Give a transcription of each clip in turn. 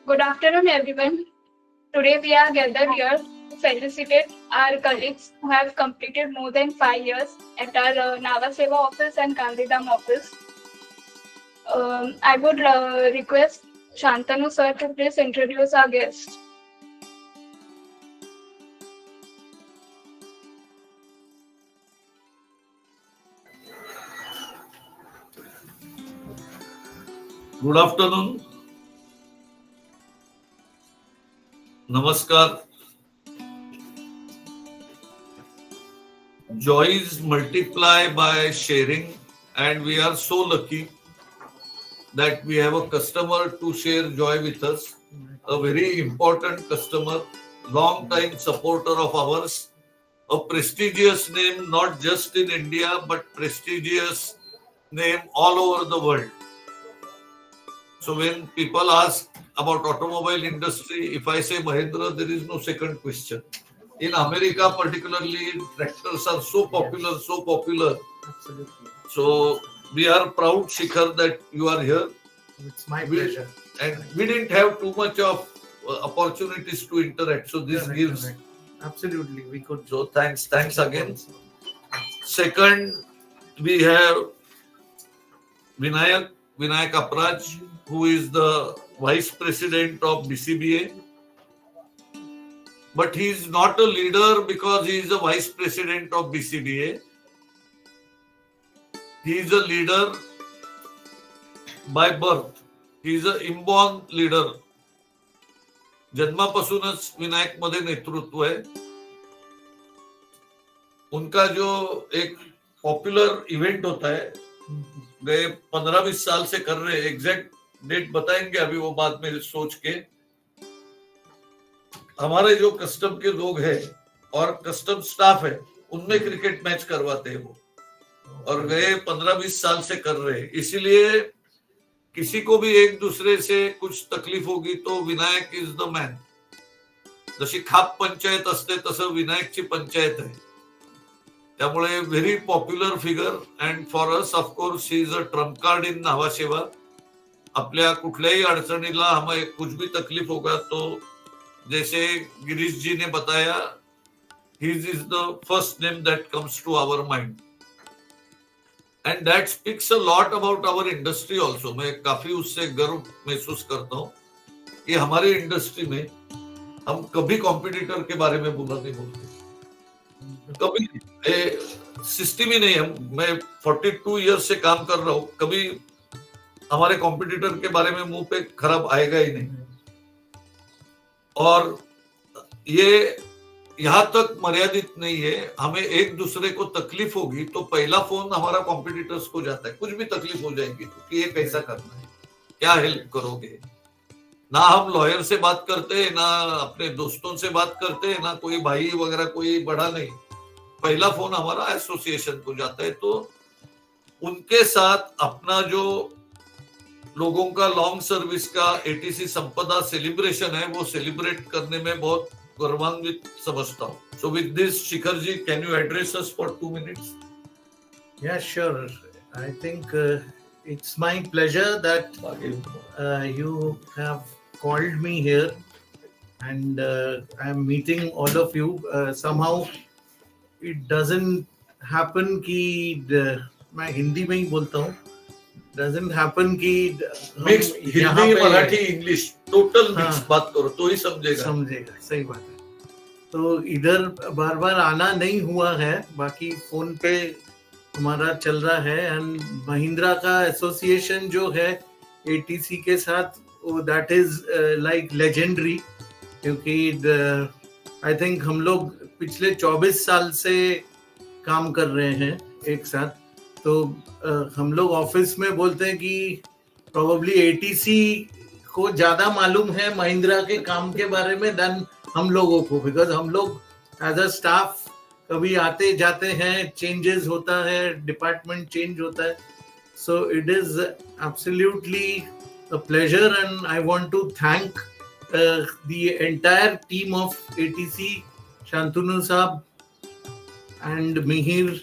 Good afternoon, everyone. Today we are gathered here to felicitate our colleagues who have completed more than 5 years at our Nava Seva office and Gandhidham office. I would request Shantanu sir to please introduce our guest. Good afternoon. Namaskar. Joys multiply by sharing, and we are so lucky that we have a customer to share joy with us. A very important customer, long time supporter of ours, a prestigious name not just in India but prestigious name all over the world. So when people ask about automobile industry, if I say Mahindra, there is no second question. In America particularly, tractors are so popular, so popular. Absolutely. So we are proud, Shikhar, that you are here. It's my pleasure. And we didn't have too much of opportunities to interact. So this gives... Correct. Absolutely, we could. So thanks again. Second, we have Vinayak Apraj, who is the Vice President of BCBA. But he is not a leader because he is a Vice President of BCBA. He is a leader by birth. He is an inborn leader. जन्मापासूनच Vinayak मध्ये नेतृत्व है. उनका जो एक popular event होता है, वे 15-20 साल से कर रहे हैं. एग्जैक्ट डेट बताएंगे अभी वो बाद में सोच के. हमारे जो कस्टम के लोग हैं और कस्टम स्टाफ है, उनमें क्रिकेट मैच करवाते हैं वो, और गए 15-20 साल से कर रहे हैं. इसीलिए किसी को भी एक दूसरे से कुछ तकलीफ होगी तो विनायक इज द मॅन. जशी खाप पंचायत असते तसं विनायकची पंचायत आहे. त्यामुळे very popular figure and for us of course he is a trump card in Nhava Sheva. आपल्या कुठल्याही अडचणीला हमें कुछ भी तकलीफ होगा तो जैसे गिरीश जी ने बताया, he is the first name that comes to our mind. And that speaks a lot about our industry also. मैं काफी उससे गर्व महसूस करता हूँ कि हमारी इंडस्ट्री में हम कभी कॉम्पिटिटर के बारे में बुरा नहीं बोलते, कभी सिस्टम ही नहीं. मैं 42 ईयर्स से काम कर रहा हूँ, कभी हमारे कॉम्पिटिटर के बारे में मुंह पे खराब आएगा ही नहीं. और ये यहाँ तक मर्यादित नहीं है. हमें एक दूसरे को तकलीफ होगी तो पहला फोन हमारा कॉम्पिटिटर्स को जाता है. कुछ भी तकलीफ हो जाएगी तो कि ये कैसा करना है, क्या हेल्प करोगे. ना हम लॉयर से बात करते हैं, ना अपने दोस्तों से बात करते हैं, ना कोई भाई वगैरह कोई बड़ा नहीं. पहला फोन हमारा एसोसिएशन को जाता है. तो उनके साथ अपना जो लोगों का लॉन्ग सर्विस का एटीसी संपदा सेलिब्रेशन है, वो सेलिब्रेट करने में बहुत गौरवान्वित समझता हूँ. So with this, Shikhar ji, can you address us for 2 minutes? Yeah, sure. I think it's my pleasure that you have called me here, and I'm meeting all of you. Somehow it doesn't happen कि मैं हिंदी में ही बोलता हूँ. Doesn't happen कि mix Hindi Marathi English total mix बात करो तो ही समझेगा. सही बात है. तो इधर बार बार आना नहीं हुआ है, बाकी फोन पे हमारा चल रहा है. एंड महिंद्रा का एसोसिएशन जो है एटीसी के साथ, दैट इज लाइक लेजेंडरी. क्योंकि आई थिंक हम लोग पिछले 24 साल से काम कर रहे हैं एक साथ. तो हम लोग ऑफिस में बोलते हैं कि प्रोबेबली एटीसी को ज्यादा मालूम है महिंद्रा के काम के बारे में देन हम लोगों को, बिकॉज हम लोग एज अ स्टाफ कभी आते जाते हैं, चेंजेस होता है, डिपार्टमेंट चेंज होता है. So it is absolutely a pleasure and I want to thank the entire team of ATC, Shantanu साहब and Mihir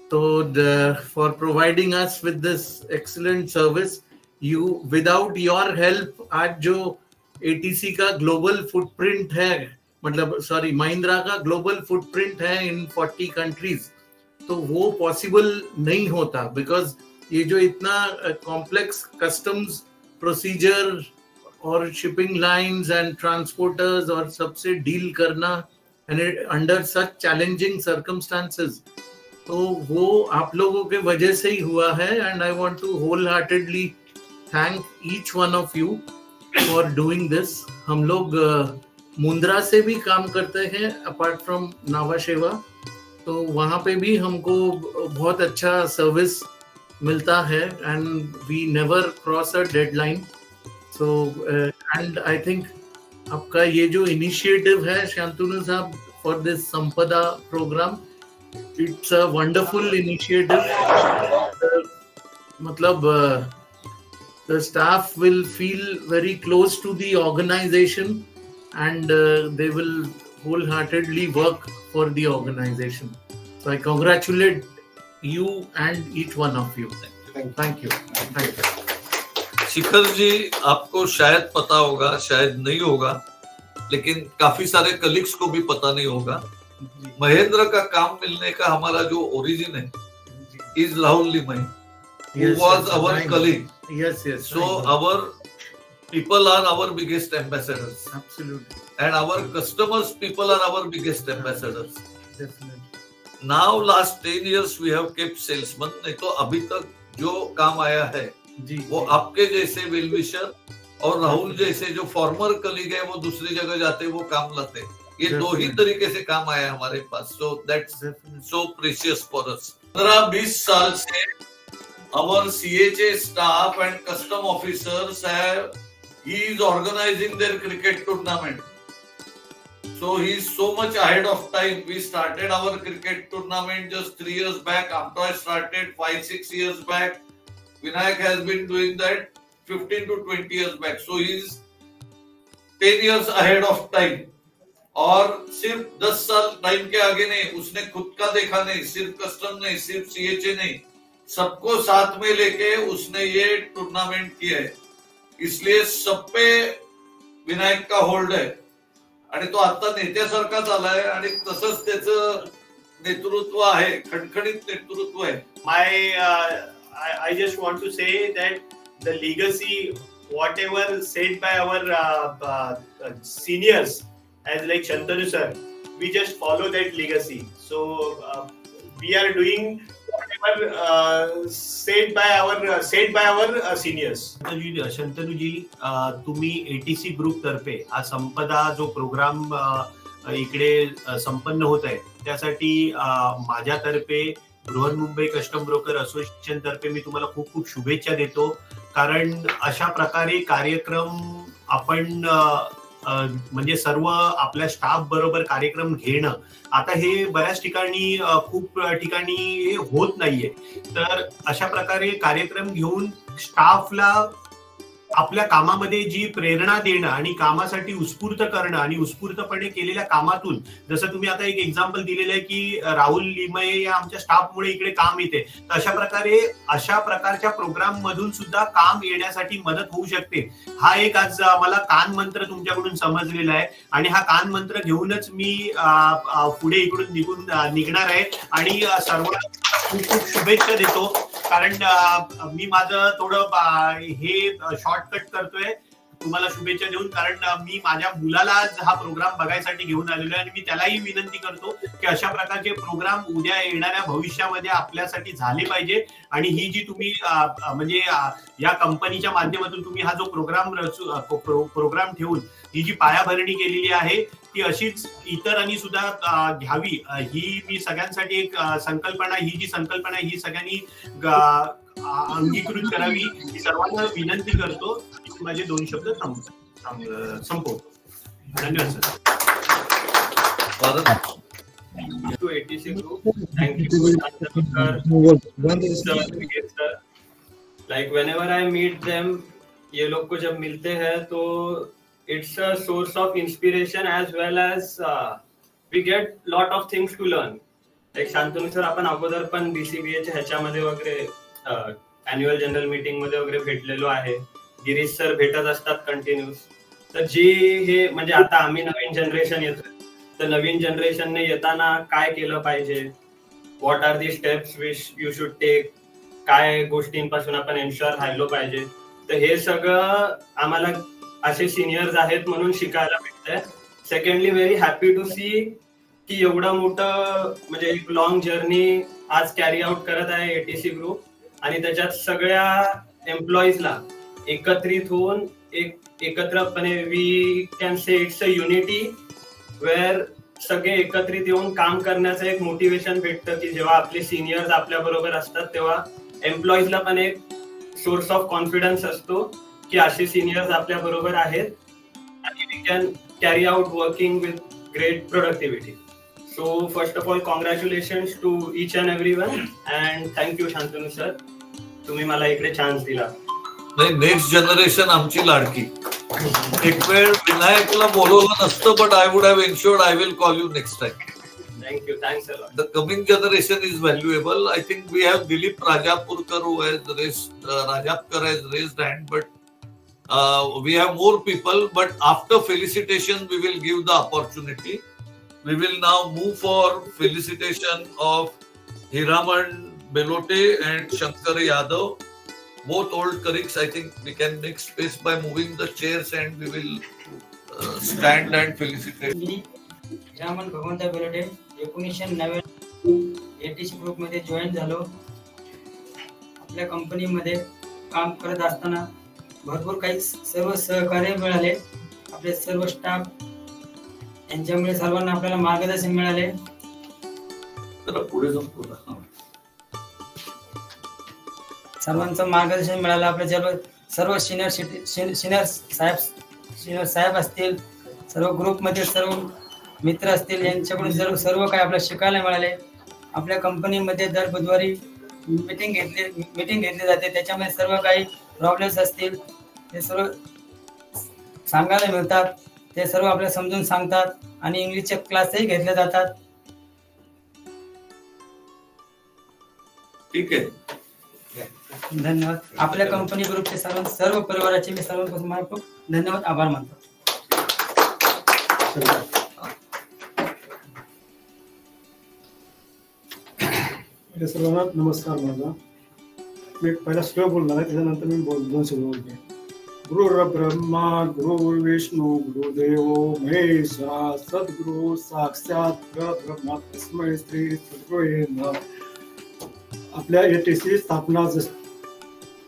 for providing us with this excellent service. Without your help, आज जो ATC का global footprint है, मतलब sorry Mahindra का global footprint है इन 40 countries, तो वो पॉसिबल नहीं होता बिकॉज ये जो इतना कॉम्प्लेक्स कस्टम्स प्रोसीजर और शिपिंग लाइंस एंड ट्रांसपोर्टर्स और सबसे डील करना and under such challenging circumstances, तो वो आप लोगों के वजह से ही हुआ है. And I want to wholeheartedly thank each one of you for doing this. हम लोग मुंद्रा से भी काम करते हैं अपार्ट फ्रॉम नावा सेवा, तो वहाँ पे भी हमको बहुत अच्छा सर्विस मिलता है and we never cross a deadline. So and I think आपका ये जो इनिशिएटिव है शांतनु साहब for this Sampada program, it's a wonderful initiative. मतलब the staff will feel very close to the organization and they will wholeheartedly work for the organization. So I congratulate you and each one of you. Thank you. Thank you. Shikhar ji, आपको शायद पता होगा, शायद नहीं होगा, लेकिन काफी सारे कलीग्स को भी पता नहीं होगा. महेंद्र का काम मिलने का हमारा जो ओरिजिन है is Rahul Limaye, who was our colleague. Yes. So our people are our biggest ambassadors. Absolutely. And our customers people are our biggest ambassadors. Definitely. Now last 10 years we have kept salesman. नहीं तो अभी तक जो काम आया है जी, वो आपके जैसे वेल विशर और राहुल जैसे जो फॉर्मर कलीग है वो दूसरी जगह जाते वो काम लाते. ये दो ही तरीके से काम आया हमारे पास. So that's so precious for us. 15-20 साल से our CHA staff and custom officers he is organizing their cricket tournament. So he is so much ahead of time. We started our cricket tournament just 3 years back. Amtoy started 5-6 years back. Vinayak has been doing that 15 to 20 years back. So he is 10 years ahead of time. और सिर्फ 10 साल time के आगे नहीं, उसने खुद का देखा नहीं, सिर्फ कस्टम नहीं, सिर्फ CHA नहीं, सबको साथ में लेके उसने ये टूर्नामेंट किया है. इसलिए सब पे विनायक का होल्ड आहे आणि तो आता नेत्यासारखा झालाय आणि तसंच त्याचं नेतृत्व आहे, खणखणीत नेतृत्व आहे. I just want to say that the legacy, whatever said by our seniors, as like Shantanu sir, we just follow that legacy. So we are doing whatever said by our seniors. Shantanu जी, तुम्ही ATC group तर्फे हा संपदा जो programme इकडे संपन्न होत आहे त्यासाठी माझ्यातर्फे बृहन्मुंबई कस्टम ब्रोकर असोसिएशन तर्फे मी तुम्हाला खूप खूप शुभेच्छा देतो. कारण अशा प्रकारे कार्यक्रम आपण म्हणजे सर्व आपल्या स्टाफ बरोबर कार्यक्रम घेणं आता हे बऱ्याच ठिकाणी खूप ठिकाणी हे होत नाहीये. तर अशा प्रकारे कार्यक्रम घेऊन स्टाफला आपल्या कामामध्ये जी प्रेरणा देणं आणि कामासाठी उत्स्फूर्त करणं आणि उत्स्फूर्तपणे केलेल्या कामातून, जसं तुम्ही आता एक एक्झाम्पल दिलेलं आहे की राहुल लिमये या आमच्या स्टाफमुळे इकडे काम येते, तर अशा प्रकारे अशा प्रकारच्या प्रोग्राम मधून सुद्धा काम येण्यासाठी मदत होऊ शकते. हा एक आज मला कान मंत्र तुमच्याकडून समजलेला आहे आणि हा कान मंत्र घेऊनच मी पुढे इकडून निघणार आहे आणि सर्वांना खूप खूप शुभेच्छा देतो. कारण मी माझं थोडं हे शॉर्टकट करतोय तुम्हाला शुभेच्छा देऊन, कारण मी माझ्या मुलाला हा प्रोग्राम बघायसाठी घेऊन आलेलो आहे आणि मी त्यालाही विनंती करतो की अशा प्रकारचे प्रोग्राम उद्या येणाऱ्या भविष्यामध्ये आपल्यासाठी झाले पाहिजे. आणि ही जी तुम्ही म्हणजे या कंपनीच्या माध्यमातून तुम्ही हा जो प्रोग्राम ठेवून ही जी पायाभरणी केलेली आहे ती अशीच इतरांनी सुद्धा घ्यावी, ही मी सगळ्यांसाठी एक संकल्पना, ही जी संकल्पना ही सगळ्यांनी अंगीकृत करावी ही सर्वांना विनंती करतो. माझे 2 शब्द संपवतो. धन्यवाद sir. To ATC group, thank you sir. Like whenever I meet them, ये लोग को जब मिलते हैं तो it's a source of inspiration as well as we get lot of things to learn. Like Shantanu sir आपण अगोदर पण BCBA च्या ह्याच्यामध्ये वगैरे अॅन्युअल जनरल मीटिंग मध्ये वगैरे भेटलेलो आहे. गिरीश सर भेटत असतात कंटिन्यूस. तर जे हे म्हणजे आता आम्ही नवीन जनरेशन येतोय, तर नवीन जनरेशनने येताना काय केलं पाहिजे, what are the steps which you should take, काय गोष्टींपासून आपण एन्श्युअर राहिलो पाहिजे, तर हे सगळं आम्हाला असे सिनियर्स आहेत म्हणून शिकायला भेटतंय. सेकंडली व्हेरी हॅपी टू सी की एवढं मोठं म्हणजे एक लॉंग जर्नी आज कॅरी आउट करत आहे एटीसी ग्रुप, आणि त्याच्यात सगळ्या एम्प्लॉईजला एकत्रित होऊन एकत्रपणे we can say it's a unity where सगळे एकत्रित येऊन काम करण्याचं एक मोटिवेशन भेटतं की जेव्हा आपले सिनियर्स आपल्या बरोबर असतात तेव्हा एम्प्लॉईजला पण एक सोर्स ऑफ कॉन्फिडन्स असतो की असे सिनियर्स आपल्या बरोबर आहेत आणि we can carry out working with great productivity. So first of all congratulations to each and everyone and thank you Shantanu sir, तुम्ही मला इकडे चान्स दिला. नाही, नेक्स्ट जनरेशन आमची लाडकी. एक वेळ विनायकला बोलवलं नसतं, but I would have ensured I will call you next time. Thank you, thanks a lot. The coming generation is valuable. I think we have Dilip Rajapurkar who has raised Rajapkar has raised hand, but we have more people. But after felicitation, we will give the opportunity. We will now move for felicitation of Hiraman Belote and Shankar Yadav, both old colleagues. I think we can make space by moving the chairs and we will stand and felicitate. Hiraman Bhagwant Belote 1990 ATC group मध्ये join झालो. आपल्या कंपनीमध्ये काम करत असताना भरपूर काही सर्व सहकार्य मिळाले. आपले सर्व स्टाफ यांच्यामुळे सर्वांना आपल्याला मार्गदर्शन मिळाले. सर्वांचं मार्गदर्शन मिळालं. आपले सर्व सिनियर साहेब असतील, सर्व ग्रुपमध्ये सर्व मित्र असतील, यांच्याकडून सर्व काही आपल्याला शिकायला मिळाले. आपल्या कंपनीमध्ये दर बुधवारी मीटिंग घेतली जाते. त्याच्यामध्ये सर्व काही प्रॉब्लेम्स असतील ते सर्व सांगायला मिळतात. ते सर्व आपल्याला समजून सांगतात आणि इंग्लिशचे क्लासही घेतले जातात. ठीक आहे, धन्यवाद. आपल्या कंपनी ग्रुपचे सर्व परिवाराचे मी सर्वांपासून धन्यवाद, आभार मानतो. सर्वांना नमस्कार. माझा मी पहिला स्लो बोलणार आहे, त्याच्यानंतर मी 2 शब्द बोलते. गुरु ब्रह्मा गुरु विष्णू गुरुदेव महेश्वरा सद्गुरु साक्षात परब्रह्म तस्मै श्री सद्गुरुवे नमः. आपल्या एटीसी स्थापना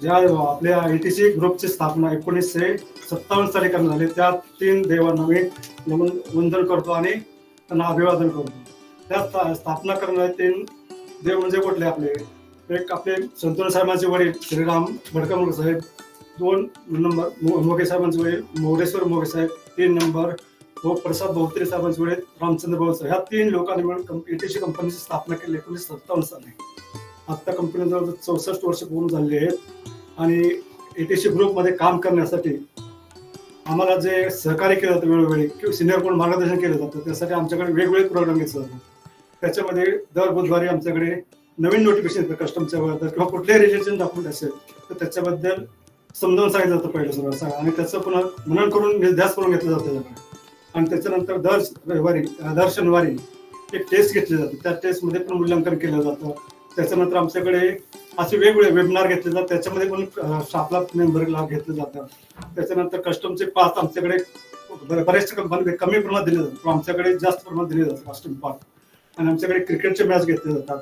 ज्या आपल्या एटीसी ग्रुपची स्थापना 1957 साली करण्यात झाली, त्या 3 देवांना मी वंदन करतो आणि त्यांना अभिवादन करतो. त्या स्थापना करणारे 3 देव म्हणजे कुठले आपले, एक आपले संतोष साहेबांचे वडील श्रीराम भडकम साहेब, 2 नंबर मोगे साहेबांचे वडील मोरेश्वर मोगे साहेब, 3 नंबर प्रसाद भाऊत्रे साहेबांचे वडील रामचंद्र भाऊ साहेब. ह्या 3 लोकांनी मिळून एटीसी कंपनीची स्थापना केली 1957 साली. आता कंपनी जवळ 64 वर्ष पूर्ण झालेली आहेत. आणि एटीसी ग्रुपमध्ये काम करण्यासाठी आम्हाला जे सहकार्य केलं जातं वेळोवेळी किंवा सिनियर कोण मार्गदर्शन केलं जातं, त्यासाठी आमच्याकडे वेगवेगळे प्रोग्राम घेतले जातात. त्याच्यामध्ये दर बुधवारी आमच्याकडे नवीन नोटिफिकेशन येतं कस्टमच्या बद्दल किंवा कुठल्याही रिलेशन डॉक्युमेंट असेल तर त्याच्याबद्दल समजावून सांगितलं जातं पहिलं सर्व, आणि त्याचं पुन्हा मनन करून निर्धास करून घेतलं जातं त्याच्याकडे. आणि त्याच्यानंतर दर शनिवारी एक टेस्ट घेतली जाते. त्या टेस्टमध्ये पण मूल्यांकन केलं जातं. त्याच्यानंतर आमच्याकडे असे वेगवेगळे वेबिनार घेतले जातात, त्याच्यामध्ये पण स्टाफला मेंबरला घेतलं जातं. त्याच्यानंतर कस्टमचे पास आमच्याकडे बऱ्याचशा कंपनी कमी प्रमाणात दिले जातात, पण आमच्याकडे जास्त प्रमाणात दिले जातात कस्टम पास. आणि आमच्याकडे क्रिकेटचे मॅच घेतले जातात.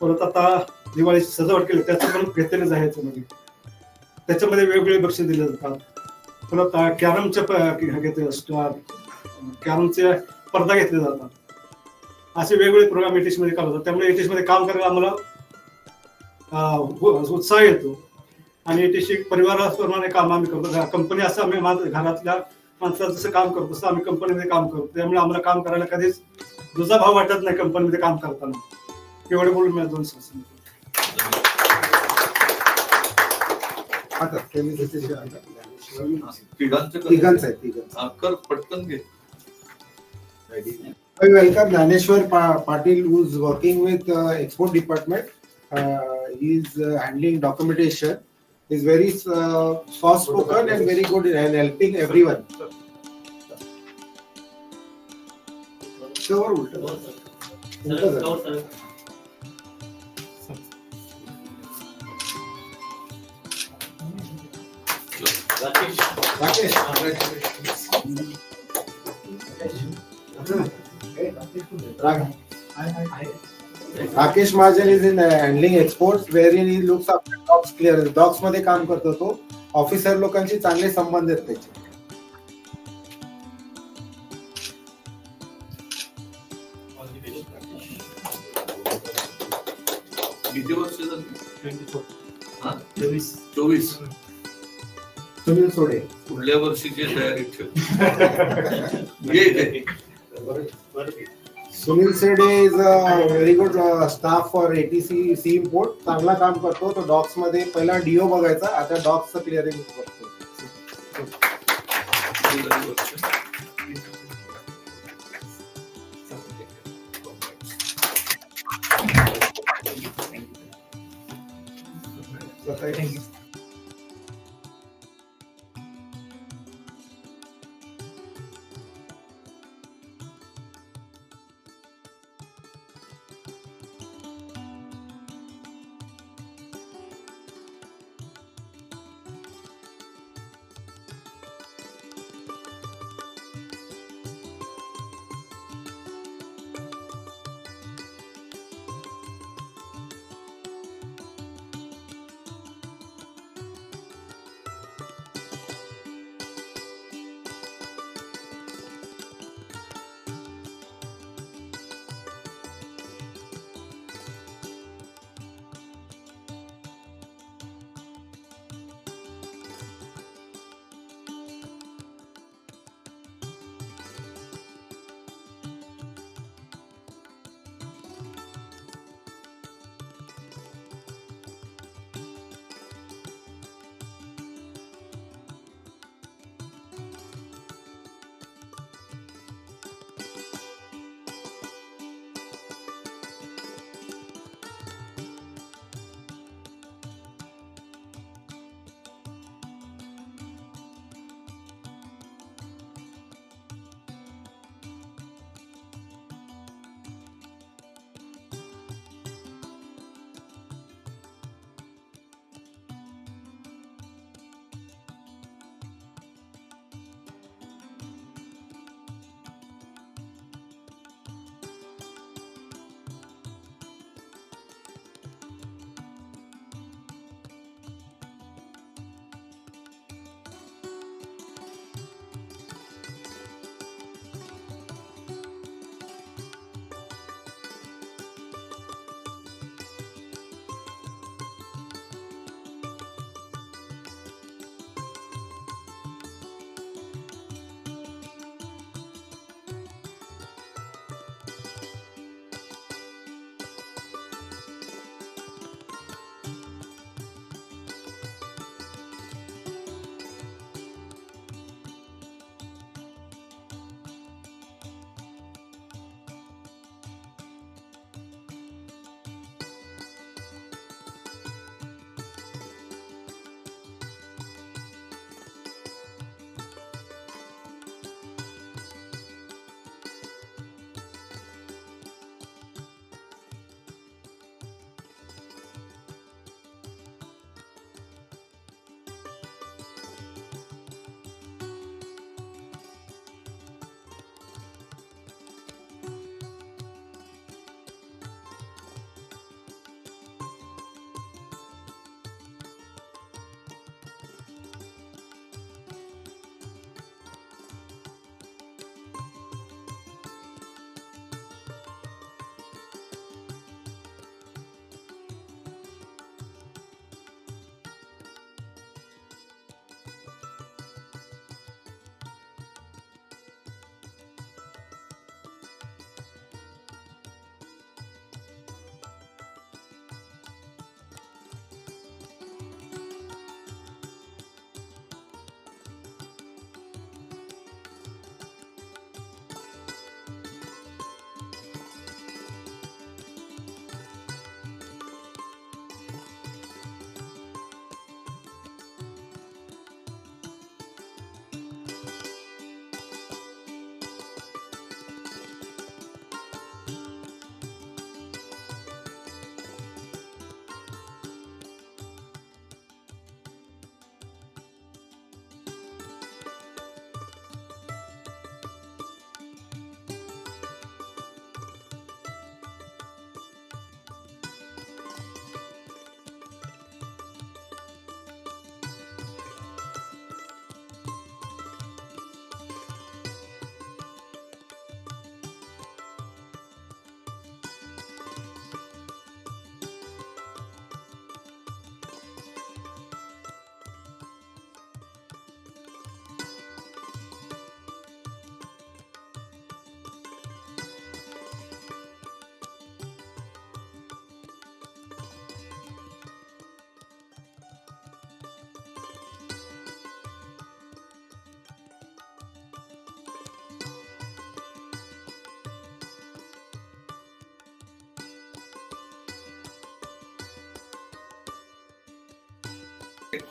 परत आता दिवाळीची सजावट केली त्याचे पण घेतलेलेच आहे. त्याच्यामध्ये वेगवेगळे बक्षीस दिले जातात. परत कॅरमचे घेतले, कॅरमचे स्पर्धा घेतले जातात. असे वेगवेगळे प्रोग्राम एटीसी मध्ये करतात. त्यामुळे एटीसी मध्ये काम करायला आम्हाला उत्साह येतो. आणि एटीसी परिवाराप्रमाणे काम आम्ही करतो. कंपनी असं आम्ही घरातल्या माणसाचं जसं काम करतो तसं आम्ही कंपनीमध्ये काम करतो. त्यामुळे आम्हाला काम करायला कधीच दुसरा भाव वाटत नाही कंपनीमध्ये काम करताना. एवढे बोलून मी 2 शब्द पटकन घे. I welcome Naneshwar Patil, who is working with export department. He is handling documentation. He is very soft spoken and very good in helping everyone. Cover उलट उलटं झालं. Rakesh Rakesh Mahajan is in handling exports wherein he looks after docks clearance. Docks मध्ये काम करतो तो. Officer लोकांशी चांगले संबंध आहेत त्याचे. किती वर्ष झाली? 24. सुनील सोडे पुढल्या वर्षीची तयारी ठेव. ये Sunil Sede is a very good staff for ATC sea import. चांगला काम करतो तो. डॉक्स मध्ये पहिला डीओ बघायचा, आता डॉक्सचं क्लिअरिंग करतो. Thank you.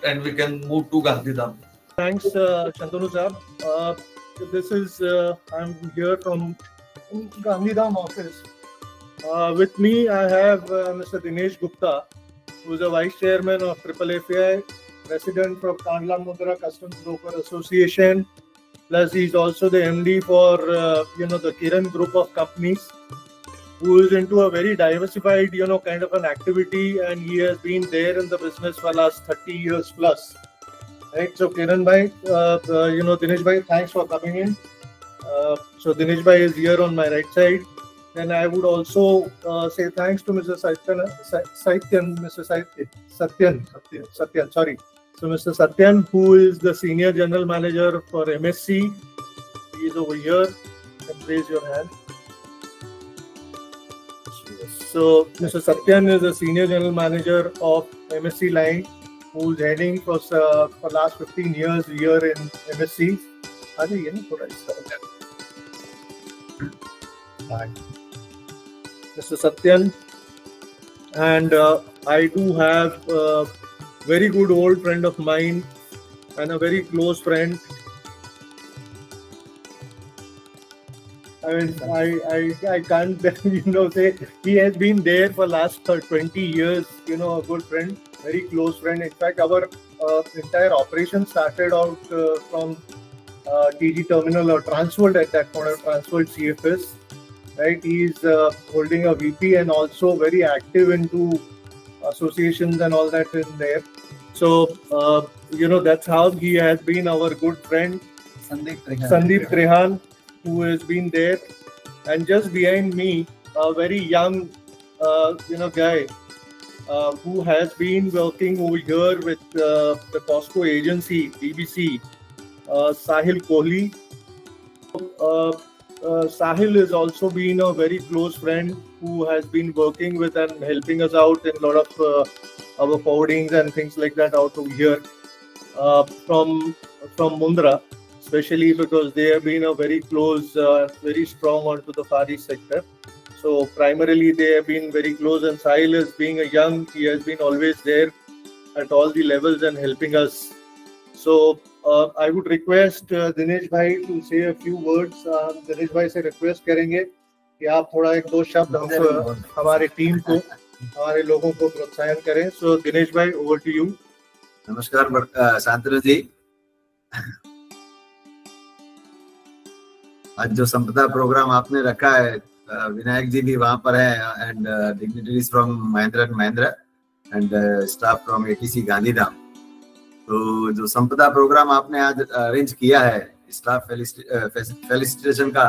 and we can move to Gandhidham. Thanks, Shantanu sir. This is I'm here from Gandhidham office. With me, I have Mr. Dinesh Gupta, who is a vice chairman of AAAFI, president of Kandla Mundra Customs Broker Association. Plus, he's also the MD for the Kiran group of companies, who is into a very diversified kind of an activity, and he has been there in the business for last 30 years plus. Right. So Kiran bhai, Dinesh bhai, thanks for coming in. So Dinesh bhai is here on my right side. Then I would also say thanks to Mr. Satyan. Sorry. So Mr. Satyan, who is the Senior General Manager for MSC, he is over here. You can raise your hand. So Mr. Satyan is the Senior General Manager of MSC line, who is heading for last 15 years here in MSC. Mr. Satyan, and I do have a very good old friend of mine and a very close friend. I mean, I can't say he has been there for last 20 years. A good friend, very close friend. In fact, our entire operation started out from TG Terminal or Transworld at that point, Transworld CFS. Right, he is holding a VP and also very active into associations and all that in there. So that's how he has been our good friend Sandeep Trehan, who has been there. And just behind me, a very young guy who has been working over here with the Costco agency, BBC, Sahil Kohli. Sahil has also been a very close friend who has been working with and helping us out in a lot of our forwardings and things like that out over here from Mundra, especially because they have been a very close, very strong onto the Far East sector. So primarily they have been very close, and Sahil, as being a young, he has been always there at all the levels and helping us. So I would request Dinesh bhai to say a few words. Dinesh bhai से request करेंगे कि आप थोड़ा एक दो शब्द हमारे team को, हमारे लोगों को प्रोत्साहन करें. So Dinesh bhai, over to you. नमस्कार शांतनु जी. आज जो संपदा प्रोग्राम आपने रखा है, विनायक जी भी वहाँ पर है, and dignitaries from Mahindra and Mahindra and staff from ATC Gandhidham. तो जो संपदा प्रोग्राम आपने आज अरेंज किया है, स्टाफ फेलिसिटेशन का,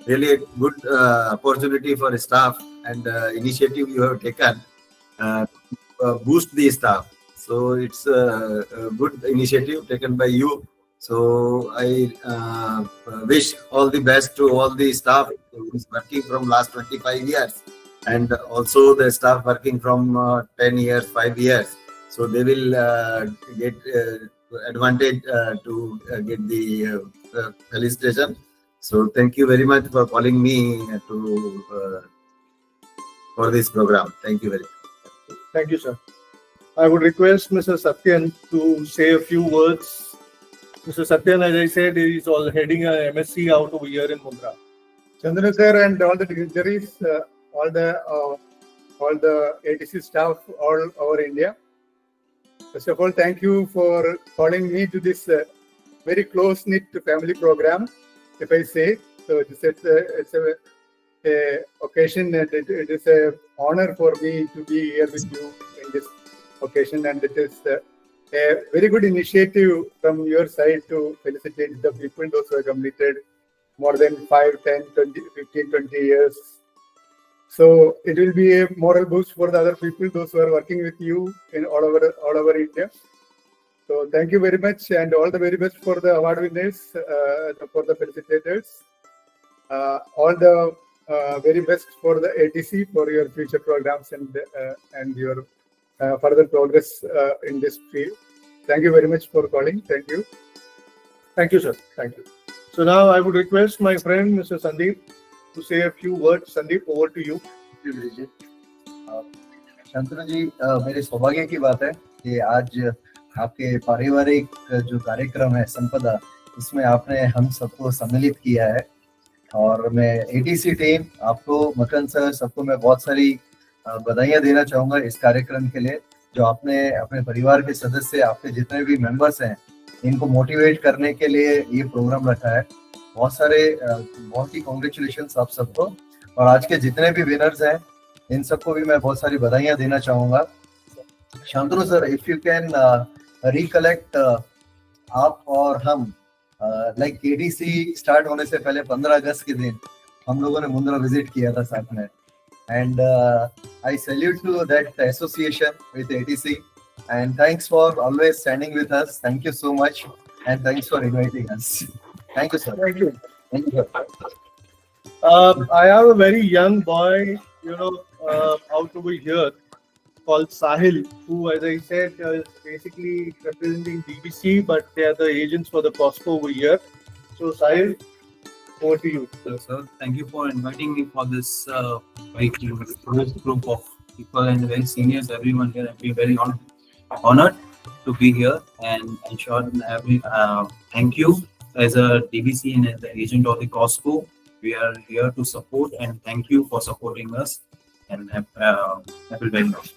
really good opportunity for staff and initiative you have taken boost the staff. So it's a good initiative taken by you. So I wish all the best to all the staff who is working from last 25 years, and also the staff working from 10 years, 5 years. So they will get advantage to get the felicitation. So thank you very much for calling me for this program. Thank you very much. Thank you, sir. I would request Mr. Satyan to say a few words. Mr. Satyan, as I said, is all heading a MSc out over here in Mundra. Chandra sir and all the dignitaries, all the ATC staff all over India. First of all, thank you for calling me to this very close-knit family program, if I say. So it's a occasion, and it is an honor for me to be here with you in this occasion, and it is a very good initiative from your side to felicitate the people, those who have completed more than 5, 10, 20, 15, 20 years. So it will be a moral boost for the other people, those who are working with you in all over India. So thank you very much, and all the very best for the award winners, for the felicitators. All the very best for the ATC for your future programs and your further progress in this field. Thank you very much for calling. Thank you. Thank you, sir. Thank you. So now I would request my friend Mr. Sandeep to say a few words. Sandeep, over to you. Shantanu ji, मेरे सौभाग्य की बात है कि आज आपके पारिवारिक जो कार्यक्रम है संपदा, इसमें आपने हम सबको सम्मिलित किया है। और मैं एटीसी टीम, आपको मकन सर, सबको मैं बहुत सारी बधाइयाँ देना चाहूँगा इस कार्यक्रम के लिए, जो आपने अपने परिवार के सदस्य, आपके जितने भी मेंबर्स हैं, इनको मोटिवेट करने के लिए ये प्रोग्राम रखा है। बहुत ही कॉन्ग्रेचुलेशंस आप सबको। और आज के जितने भी विनर्स हैं, इन सबको भी मैं बहुत सारी बधाइयाँ देना चाहूँगा। Shantanu sir, if you can recollect, आप और हम लाइक एटीसी स्टार्ट होने से पहले 15 अगस्त के दिन हम लोगों ने मुंद्रा विजिट किया था साथ में, and I salute to that association with ATC, and thanks for always standing with us. Thank you so much, and thanks for inviting us. Thank you, sir. Thank you. Thank you. I have a very young boy, out over here, called Sahil, who, as I said, is basically representing DBC, but they are the agents for the Costco over here. So, Sahil, over to you. Sir, thank you for inviting me for this very close group of people and very seniors, everyone here. I feel very honored to be here, and in short, thank you as a DBC and as the agent of the Costco. We are here to support, and thank you for supporting us, and I feel very much.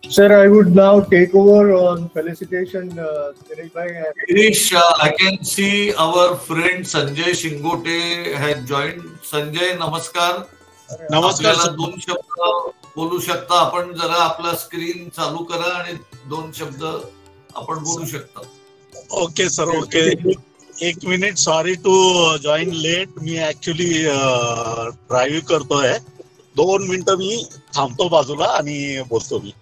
Sir, I would now take over on felicitation. Girish, I can see our friend Sanjay Shingote has joined. Sanjay, namaskar. नमस्कार. आपल्याला 2 शब्द बोलू शकता आपण? जरा आपला screen चालू करा आणि 2 शब्द आपण बोलू शकता. Okay sir, okay. 1 minute, sorry to join late. मी ऍक्च्युली ड्राईव्ह करतोय. 2 मिनिटं मी थांबतो बाजूला आणि बोलतो मी.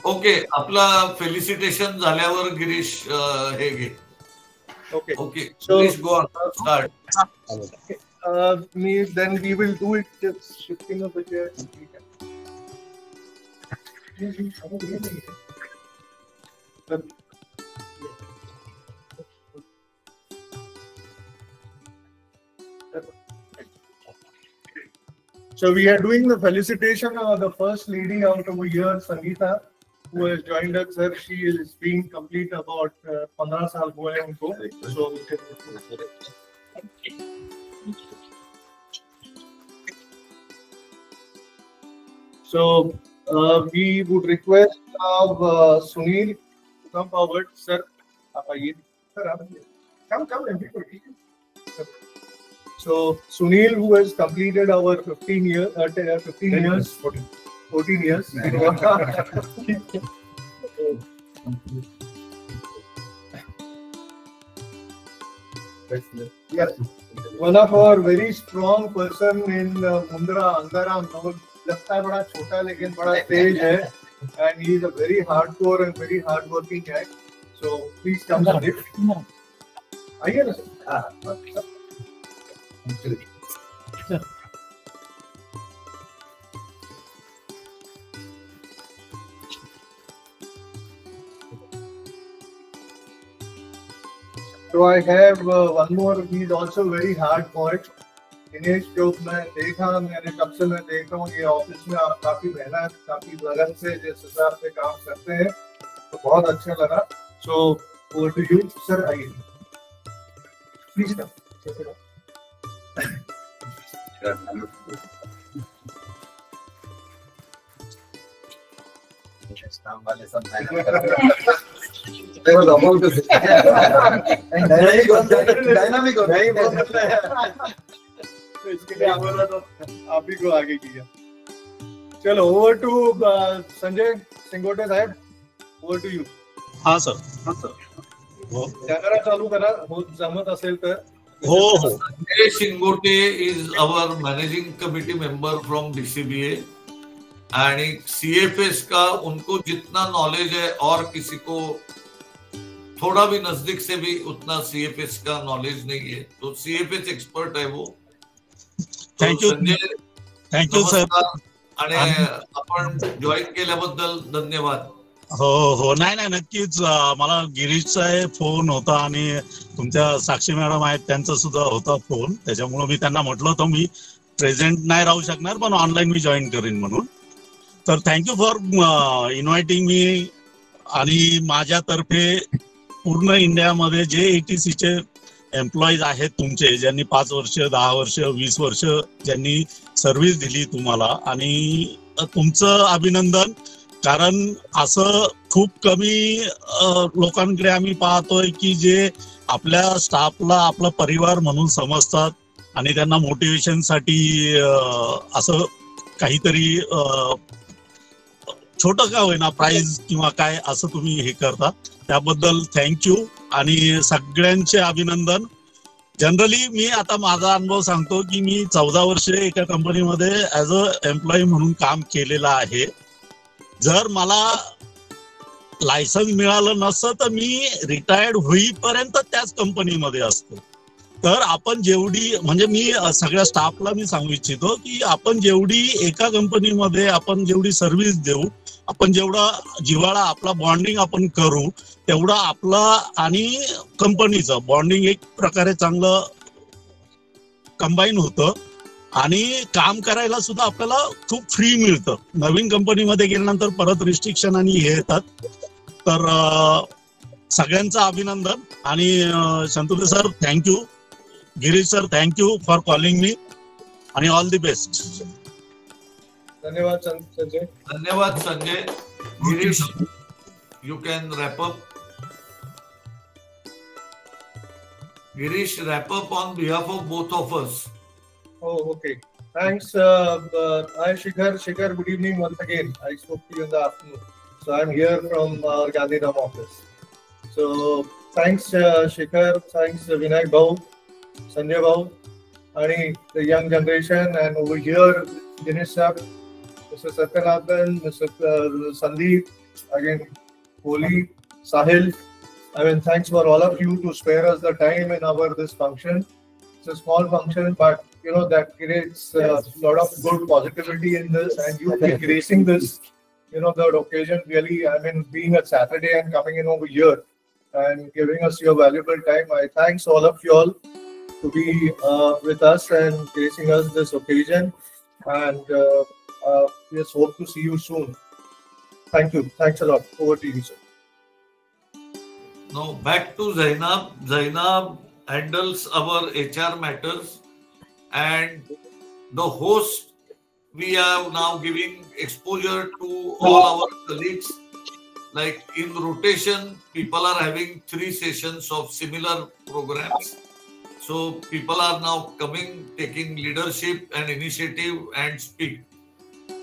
ओके, आपला फेलिसिटेशन झाल्यावर गिरीश हे घे. Okay. Okay. Please go on. Start. Then we will do it just shifting of the chair. So we are doing the felicitation of the first lady out over here, Sangeeta, who has joined us. Sir, she is being complete about 15 साल हुए हैं उनको. So we would request of Sunil to come forward. Sir, आप आइए. Sir, come everybody. So Sunil, who has completed our 14 years. 14 years. Yes, one of our very strong person in Mundra, Angaram. लगता है बड़ा छोटा लेकिन बड़ा तेज है, and he is a very hardcore and very hardworking guy. So please come on it. आइए ना sir. So I have one more. He is also very hardcore. Dinesh, जो मैं देखा, मैंने कब से मैं देख रहा हूँ ये ऑफिस में आप काफी मेहनत, काफी लगन से जिस हिसाब से काम करते हैं, तो बहुत अच्छा लगा. So over to you sir. आइए प्लीज. काम वाले सब डायनामिक हो रहा है. तो इसके लिए हमारा तो आप ही को आगे किया. चलो ओवर टू संजय सिंगोटे साहेब. Over to you. हाँ सर. कॅमेरा चालू करा, हो जमत असेल तर. हो. Sanjay Shingote is our managing committee member from DCBA, and CFS का उनको जितना नॉलेज है और किसी को थोड़ा भी नजदीक से भी उतना CFS का नॉलेज नहीं है, तो CFS एक्सपर्ट है वो. थँक्यू. Thank you sir. आणि आपण जॉईन केल्याबद्दल धन्यवाद. हो, नाही नक्कीच. मला गिरीशचा फोन होता आणि तुमच्या साक्षी मॅडम आहेत त्यांचा सुद्धा होता फोन. त्याच्यामुळे मी त्यांना म्हटलं होतं मी प्रेझेंट नाही राहू शकणार, पण ऑनलाईन मी जॉईन करीन म्हणून. तर थँक्यू फॉर इन्व्हायटिंग मी. आणि माझ्यातर्फे पूर्ण इंडियामध्ये जे ATCचे एम्प्लॉईज आहेत तुमचे, ज्यांनी 5 वर्ष 10 वर्ष 20 वर्ष ज्यांनी सर्व्हिस दिली तुम्हाला, आणि तुमचं अभिनंदन. कारण असं खूप कमी लोकांकडे आम्ही पाहतोय की जे आपल्या स्टाफला आपला परिवार म्हणून समजतात आणि त्यांना मोटिवेशनसाठी असं काहीतरी छोटं का होईना प्राइज किंवा काय असं तुम्ही हे करता, त्याबद्दल थँक्यू आणि सगळ्यांचे अभिनंदन. जनरली मी आता माझा अनुभव सांगतो की मी 14 वर्षे एका कंपनीमध्ये ऍज अ एम्प्लॉई म्हणून काम केलेलं आहे. जर मला लायसन्स मिळालं नसतं तर मी रिटायर्ड होईपर्यंत त्याच कंपनीमध्ये असतो. तर आपण जेवढी, म्हणजे मी सगळ्या स्टाफला मी सांगू इच्छितो की आपण जेवढी एका कंपनीमध्ये आपण जेवढी सर्व्हिस देऊ, आपण जेवढा जिव्हाळा आपला बॉन्डिंग आपण करू, तेवढा आपला आणि कंपनीचं बॉन्डिंग एक प्रकारे चांगलं कंबाईन होतं आणि काम करायला सुद्धा आपल्याला खूप फ्री मिळतं. नवीन कंपनीमध्ये गेल्यानंतर परत रिस्ट्रिक्शन आणि हे येतात. तर सगळ्यांचं अभिनंदन. आणि Santule sir thank you, Girish sir thank you for calling me, आणि ऑल दी बेस्ट. धन्यवाद संजय. धन्यवाद Sanjay. Girish, you can wrap up. Girish, wrap up on behalf of both of us. Oh, okay. Thanks. Hi, Shikhar. Shikhar, good evening once again. I spoke to you in the afternoon. So I'm here from our Gandhidham office. So thanks, Shikhar. Thanks, Vinayak Bhau, Sanjay Bhau, and the young generation. And over here, Dinesh sir, Mr. Satyanathan, Mr. Sandeep, again, Kohli, Sahil. I mean, thanks for all of you to spare us the time in this function. It's a small function, but you know that creates a lot of good positivity in this, and you gracing this, you know, that occasion really. I mean, being a Saturday and coming in over here and giving us your valuable time. I thanks all of you all to be with us and gracing us this occasion, and just hope to see you soon. Thank you. Thanks a lot. Over to you, sir. Now back to Zainab. Zainab handles our HR matters, and the host, we are now giving exposure to all our colleagues. Like in rotation, people are having 3 sessions of similar programs. So people are now coming, taking leadership and initiative and speak.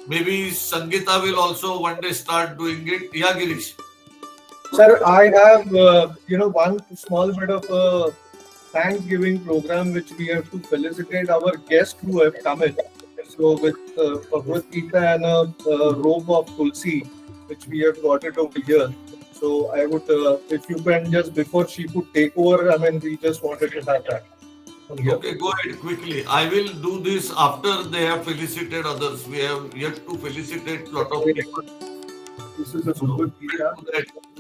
Maybe Sangeeta will also one day start doing it. Yeah, Girish. Sir, I have one small bit of a Thanksgiving program which we have to felicitate our guests who have come in. So with Bhagavad Gita and a robe of Tulsi, which we have got it over here. So I would, if you can just before she could take over, I mean, we just wanted to have that. Okay, go ahead quickly. I will do this after they have felicited others. We have yet to felicitate lot of people. This is a Bhagavad Gita.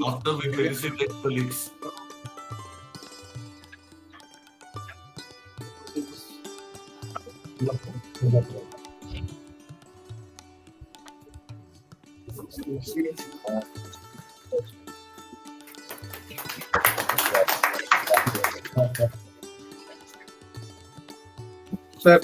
After we felicitate colleagues. Sir.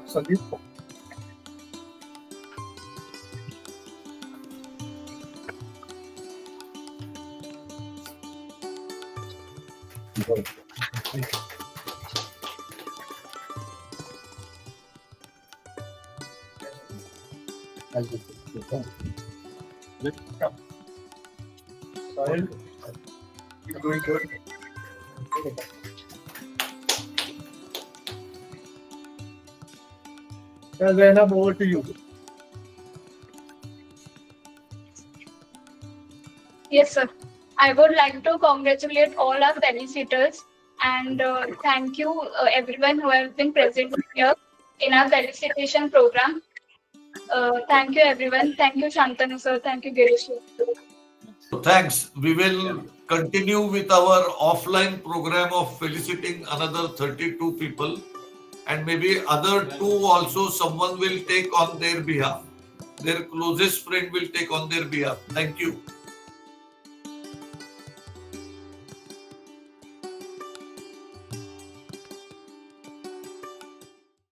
Sandeep. Sahil, you're doing good. Zainab, over to you. Yes, sir. I would like to congratulate all our felicitors and thank you everyone who has been present here. in our felicitation program. Thank you everyone. Thank you Shantanu sir. Thank you Girish sir. Thanks. We will continue with our offline program of feliciting another 32 people, and maybe other 2 also someone will take on their behalf. Their closest friend will take on their behalf. Thank you.